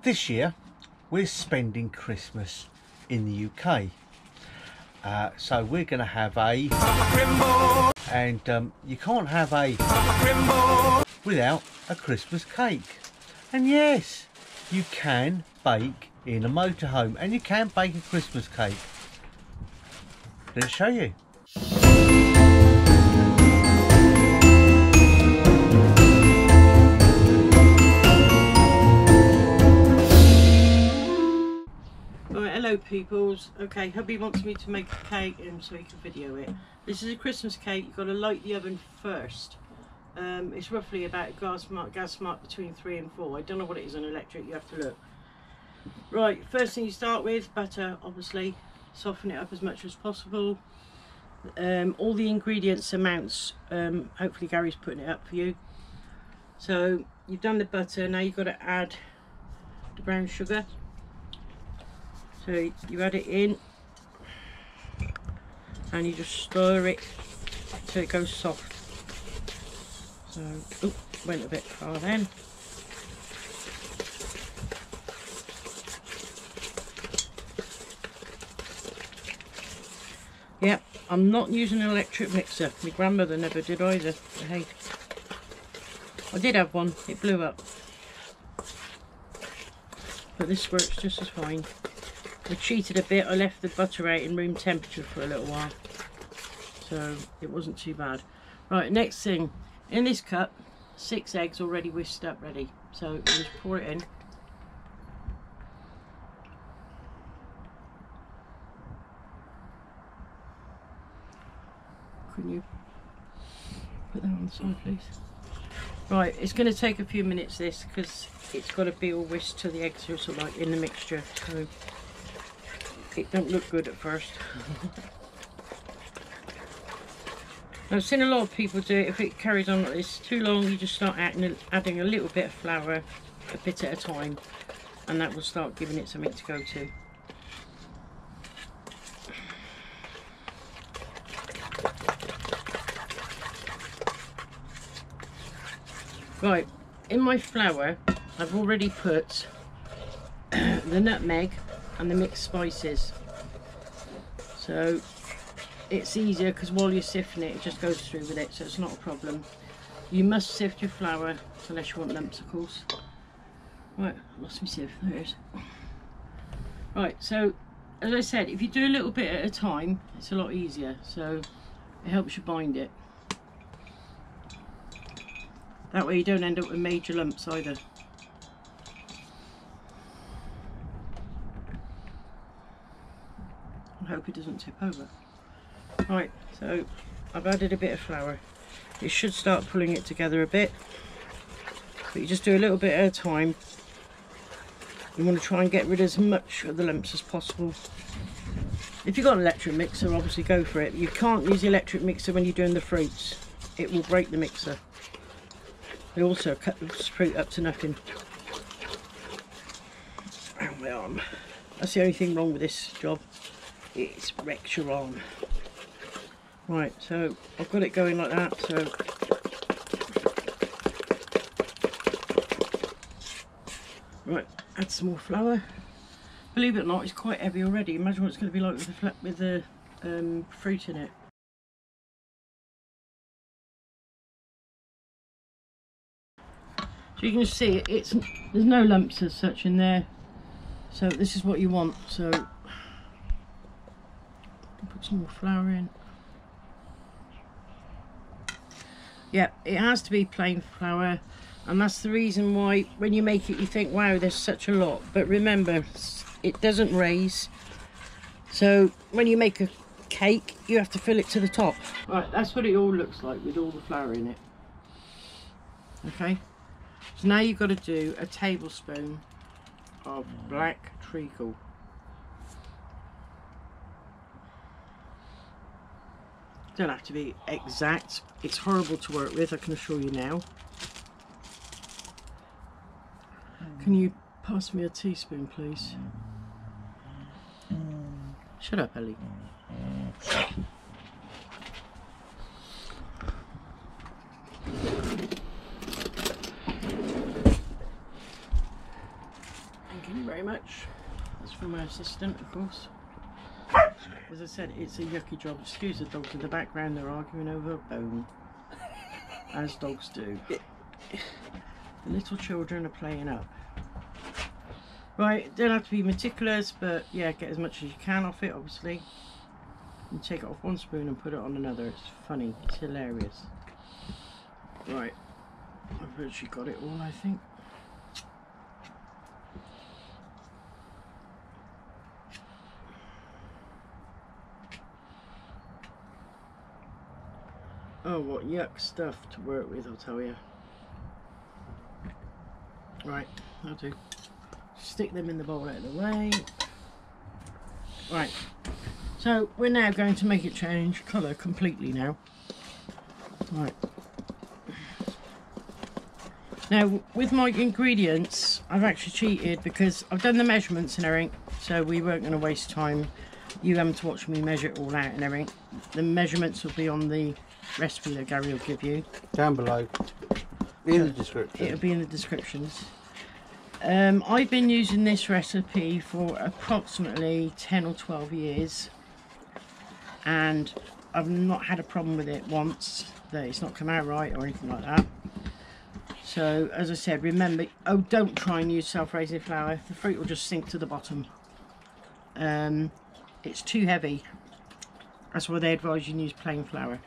This year we're spending Christmas in the UK, so we're going to have a and you can't have a without a Christmas cake. And yes, you can bake in a motorhome and you can bake a Christmas cake. Let's show you. Hello peoples. Okay, hubby wants me to make a cake so he can video it. This is a Christmas cake. You've got to light the oven first. It's roughly about gas mark between 3 and 4. I don't know what it is on electric, you have to look. Right, first thing you start with, butter, obviously. Soften it up as much as possible. All the ingredients amounts, hopefully Gary's putting it up for you. So you've done the butter, now you've got to add the brown sugar. So you add it in and you just stir it till it goes soft. So, oh, went a bit far then. Yeah, I'm not using an electric mixer. My grandmother never did either. Hey, I did have one, it blew up. But this works just as fine. I cheated a bit, I left the butter out in room temperature for a little while, so it wasn't too bad. Right, next thing, in this cup, 6 eggs already whisked up ready, so just pour it in. Can you put that on the side please? Right, it's going to take a few minutes this, because it's got to be all whisked till the eggs are sort of like in the mixture, so it don't look good at first. I've seen a lot of people do it. If it carries on like this too long, you just start adding a little bit of flour a bit at a time, and that will start giving it something to go to. Right, in my flour I've already put the nutmeg and the mixed spices, so it's easier because while you're sifting it, it just goes through with it, so it's not a problem. You must sift your flour unless you want lumps, of course. Right, I lost my sieve, there it is. Right, so as I said, if you do a little bit at a time, it's a lot easier, so it helps you bind it. That way you don't end up with major lumps either. I hope it doesn't tip over. Right, so I've added a bit of flour. It should start pulling it together a bit, but you just do a little bit at a time. You want to try and get rid of as much of the lumps as possible. If you've got an electric mixer, obviously go for it. You can't use the electric mixer when you're doing the fruits. It will break the mixer. They also cut the fruit up to nothing. Ow, my arm. That's the only thing wrong with this job. It's wrecked your arm. Right, so I've got it going like that, so right, add some more flour. Believe it or not, it's quite heavy already. Imagine what it's going to be like with the fruit in it. So you can see there's no lumps as such in there, so this is what you want. So put some more flour in. Yeah, it has to be plain flour, and that's the reason why when you make it you think, wow, there's such a lot, but remember, it doesn't raise, so when you make a cake you have to fill it to the top. Right, that's what it all looks like with all the flour in it. Okay, so now you've got to do a tablespoon of black treacle. Don't have to be exact, it's horrible to work with, I can assure you now. Can you pass me a teaspoon please? Shut up, Ellie. Thank you very much. That's from my assistant, of course. As I said, it's a yucky job. Excuse the dogs in the background, they're arguing over a bone. As dogs do. The little children are playing up. Right, don't have to be meticulous, but yeah, get as much as you can off it, obviously. You take it off one spoon and put it on another. It's funny, it's hilarious. Right, I've actually got it all, I think. Oh, what yuck stuff to work with, I'll tell you. Right, I'll do. Stick them in the bowl out of the way. Right, so we're now going to make it change colour completely now. Right. Now, with my ingredients, I've actually cheated because I've done the measurements and everything, so we weren't going to waste time you having to watch me measure it all out and everything. The measurements will be on the recipe that Gary will give you. Down below. In the description. It'll be in the descriptions. I've been using this recipe for approximately 10 or 12 years and I've not had a problem with it once, that it's not come out right or anything like that. So as I said, remember, oh, don't try and use self-raising flour, the fruit will just sink to the bottom. It's too heavy, that's why they advise you use plain flour.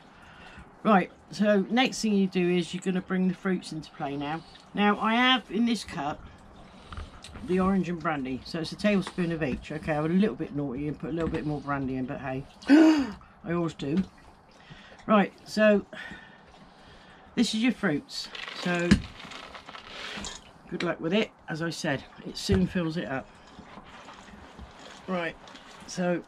Right, so next thing you do is you're going to bring the fruits into play now. Now I have in this cup the orange and brandy, so it's a tablespoon of each. Okay, I was a little bit naughty and put a little bit more brandy in, but hey, I always do. Right, so this is your fruits, so good luck with it. As I said, it soon fills it up. Right, so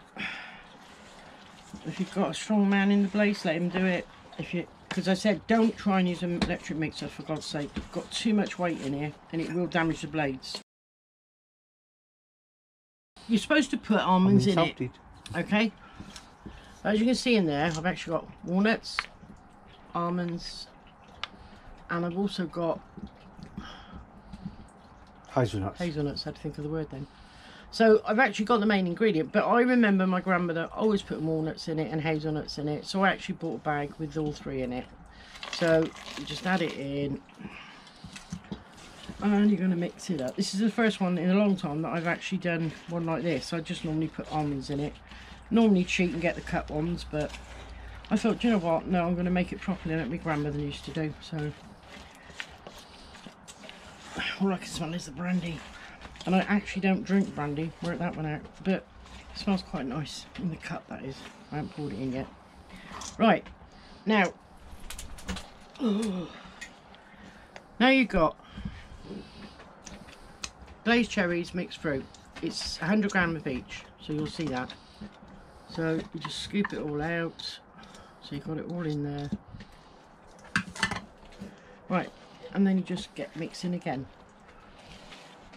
if you've got a strong man in the place, let him do it. If you, because I said don't try and use an electric mixer, for God's sake. You've got too much weight in here and it will damage the blades. You're supposed to put almonds in it, okay? As you can see in there, I've actually got walnuts, almonds, and I've also got hazelnuts. Hazelnuts, I had to think of the word then. So I've actually got the main ingredient, but I remember my grandmother always put walnuts in it and hazelnuts in it, so I actually bought a bag with all three in it. So you just add it in and you're going to mix it up. This is the first one in a long time that I've actually done one like this. I just normally put almonds in it. Normally cheat and get the cut ones, but I thought, do you know what, no, I'm going to make it properly like my grandmother used to do. So all I can smell is the brandy. And I actually don't drink brandy, work that one out, but it smells quite nice in the cup, that is. I haven't poured it in yet. Right, now, now you've got glazed cherries, mixed fruit. It's 100 grams of each, so you'll see that. So you just scoop it all out, so you've got it all in there. Right, and then you just get mixing again.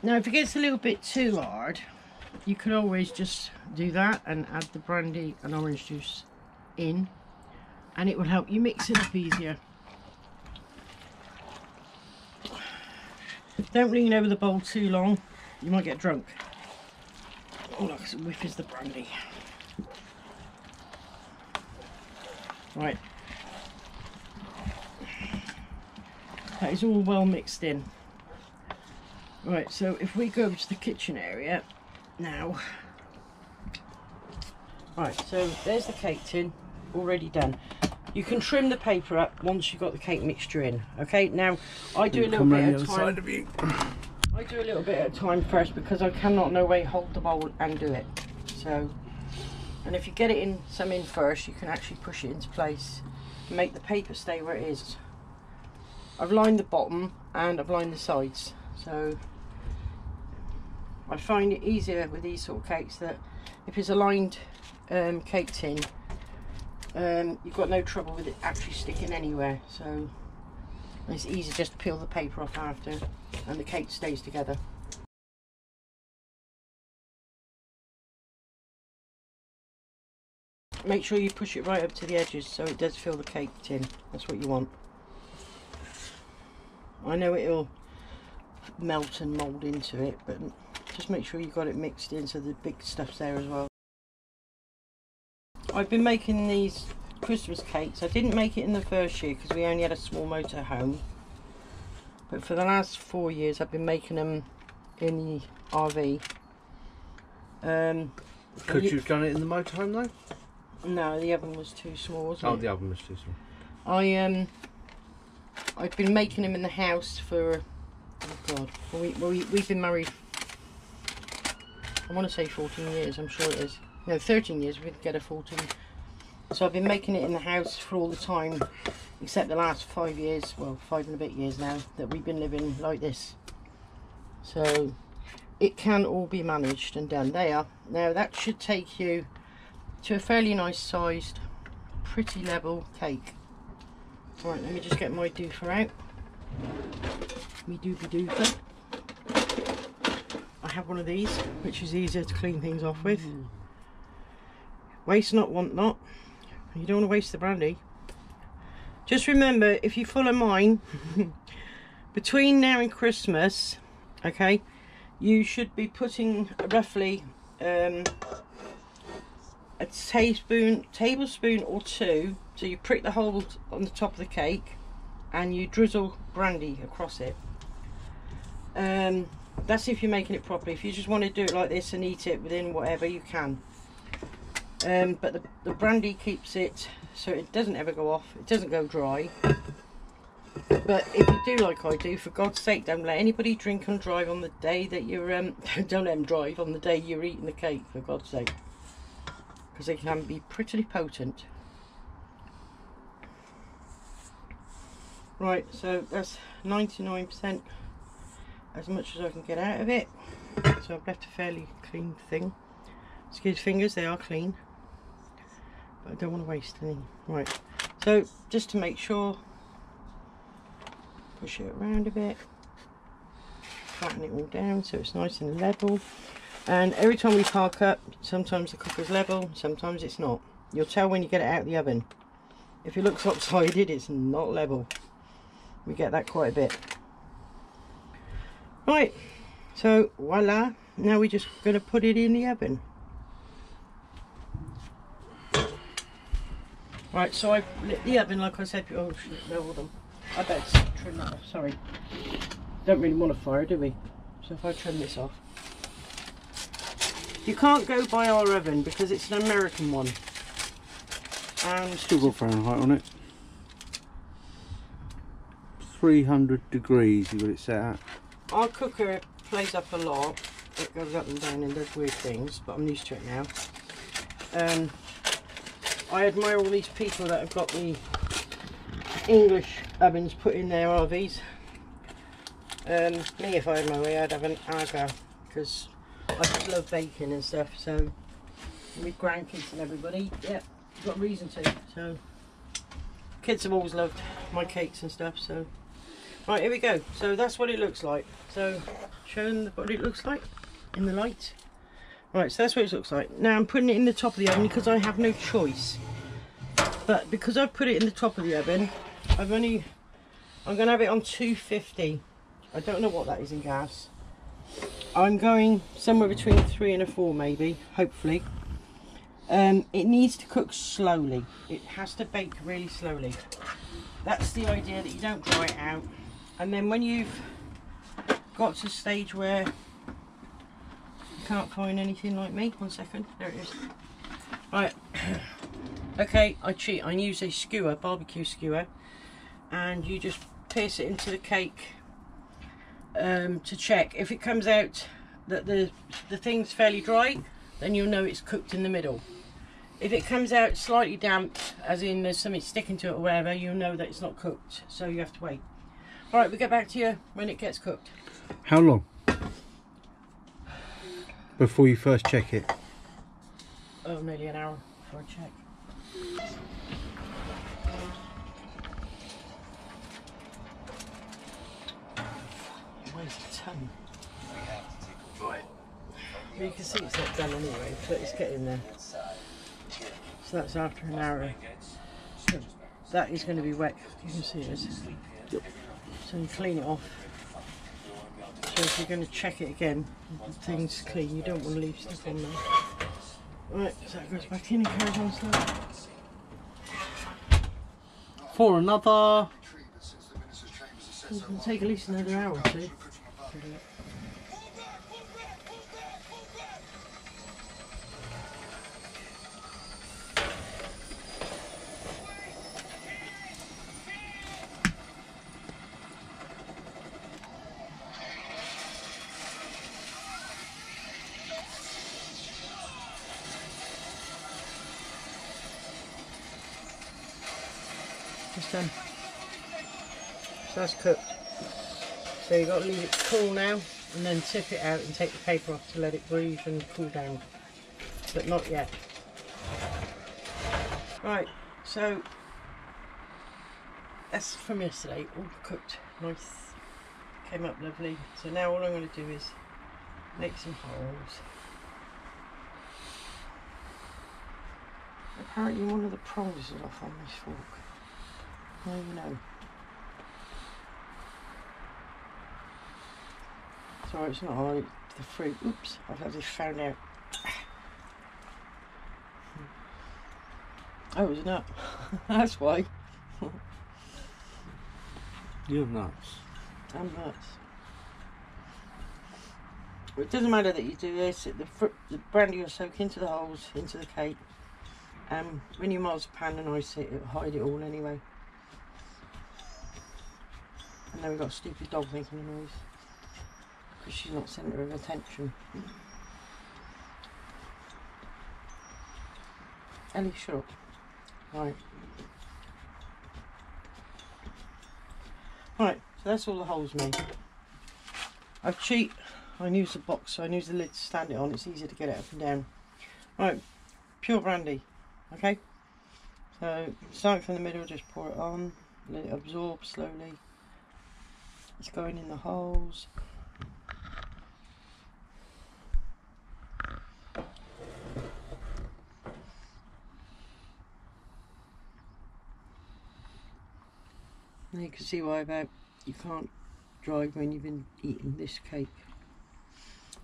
Now if it gets a little bit too hard, you can always just do that and add the brandy and orange juice in, and it will help you mix it up easier. Don't lean over the bowl too long, you might get drunk. Oh look, it whiffs the brandy. Right, that is all well mixed in. Right, so if we go to the kitchen area now. Right, so there's the cake tin already done. You can trim the paper up once you've got the cake mixture in. Okay, now I do a little bit at a time. I do a little bit at a time first because I cannot no way hold the bowl and do it. So, and if you get it in some in first, you can actually push it into place and make the paper stay where it is. I've lined the bottom and I've lined the sides, so I find it easier with these sort of cakes that if it's a lined cake tin, you've got no trouble with it actually sticking anywhere. So it's easy just to peel the paper off after and the cake stays together. Make sure you push it right up to the edges so it does fill the cake tin. That's what you want. I know it'll melt and mould into it, but Just make sure you got it mixed in so the big stuff's there as well. I've been making these Christmas cakes. I didn't make it in the first year because we only had a small motorhome. But for the last 4 years I've been making them in the RV. Could you have done it in the motorhome though? No, the oven was too small, wasn't it? Oh, the oven was too small. I've been making them in the house for, oh God, we've been married, I want to say 14 years, I'm sure it is. No, 13 years, we'd get a 14. So I've been making it in the house for all the time, except the last 5 years, well, 5 and a bit years now, that we've been living like this. So it can all be managed and done. There. Now that should take you to a fairly nice sized, pretty level cake. Right, let me just get my doofer out. Me doobie doofer. I have one of these, which is easier to clean things off with. Waste not, want not. You don't want to waste the brandy. Just remember, if you follow mine, between now and Christmas, okay, you should be putting roughly a tablespoon or two, so you prick the hole on the top of the cake and you drizzle brandy across it. That's if you're making it properly. If you just want to do it like this and eat it within whatever, you can. But the brandy keeps it so it doesn't ever go off, it doesn't go dry. But if you do like I do, for God's sake, don't let anybody drink and drive on the day that you're don't let them drive on the day you're eating the cake, for God's sake, because they can be pretty potent. Right, so that's 99% as much as I can get out of it. So I've left a fairly clean thing. Excuse fingers, they are clean, but I don't want to waste any. Right, so just to make sure, push it around a bit, flatten it all down so it's nice and level. And every time we park up, sometimes the cooker's level, sometimes it's not. You'll tell when you get it out of the oven. If it looks lopsided, it's not level. We get that quite a bit. Right, so voila, now we're just going to put it in the oven. Right, so I've lit the oven like I said. Oh shit, no, hold on. I better trim that off, sorry. Don't really want a fire, do we? So if I trim this off. You can't go by our oven because it's an American one. And still got Fahrenheit on it. 300 degrees you got it set at. Our cooker plays up a lot. It goes up and down and does weird things, but I'm used to it now. I admire all these people that have got the English ovens put in their RVs. Me, if I had my way, I'd have an Aga, because I just love baking and stuff. So with grandkids and everybody, yeah, you've got reason to. So kids have always loved my cakes and stuff. So right, here we go. So that's what it looks like. So show them what it looks like in the light. Right, so that's what it looks like. Now I'm putting it in the top of the oven because I have no choice. But because I've put it in the top of the oven, I'm going to have it on 250. I don't know what that is in gas. I'm going somewhere between 3 and a 4 maybe, hopefully. It needs to cook slowly. It has to bake really slowly. That's the idea, that you don't dry it out. And then when you've got to a stage where you can't find anything like me, 1 second, there it is. Right, okay, I cheat. I use a skewer, barbecue skewer, and you just pierce it into the cake to check. If it comes out that the thing's fairly dry, then you'll know it's cooked in the middle. If it comes out slightly damp, as in there's something sticking to it or whatever, you'll know that it's not cooked, so you have to wait. Alright, we'll get back to you when it gets cooked. How long before you first check it? Oh, nearly an hour before I check. Weighs a ton. Right. Well, you can see it's not done anyway, but it's getting there. So that's after an hour. So that is going to be wet. You can see it is. Yep. So you clean it off. So if you're going to check it again, things clean, you don't want to leave stuff on there. Right, so that goes back in and carries on slowly. For another... It's going to take at least another hour or two. It's done. So that's cooked. So you've got to leave it cool now and then tip it out and take the paper off to let it breathe and cool down. But not yet. Right, so that's from yesterday, all cooked, nice, came up lovely. So now all I'm going to do is make some holes. Apparently one of the prongs is off on this fork. Now you know. Sorry, it's not hard, the fruit. Oops, I've just found out. Oh, it was a nut. That's why. You have nuts. I'm nuts. Well, it doesn't matter that you do this, the brandy will soak into the holes, into the cake. When you marzipan and ice it, it'll hide it all anyway. And then we've got a stupid dog making a noise because she's not centre of attention. Ellie, shut up. Right. Right, so that's all the holes made. I cheat. I use the box, so I use the lid to stand it on. It's easier to get it up and down. Right, pure brandy. Okay. So starting from the middle, just pour it on. Let it absorb slowly. It's going in the holes. And you can see why about you can't drive when you've been eating this cake.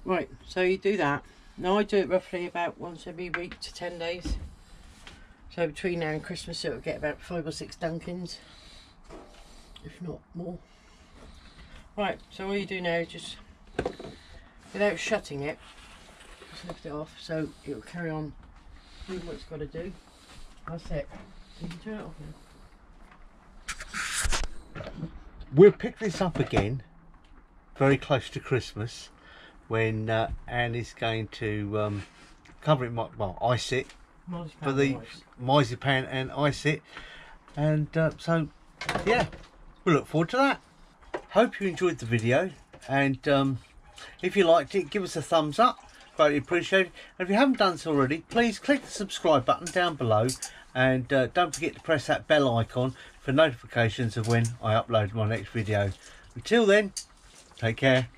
Right, so you do that. Now I do it roughly about once every week to 10 days. So between now and Christmas it'll get about 5 or 6 Dunkins, if not more. Right, so all you do now is just, without shutting it, just lift it off so it'll carry on doing what it's got to do. That's it. You can turn it off now. We'll pick this up again very close to Christmas when Anne is going to cover it, well, ice it for the marzipan and ice it, and so yeah, we'll look forward to that. Hope you enjoyed the video, and if you liked it, give us a thumbs up, greatly appreciated. And if you haven't done so already, please click the subscribe button down below, and don't forget to press that bell icon for notifications of when I upload my next video. Until then, take care.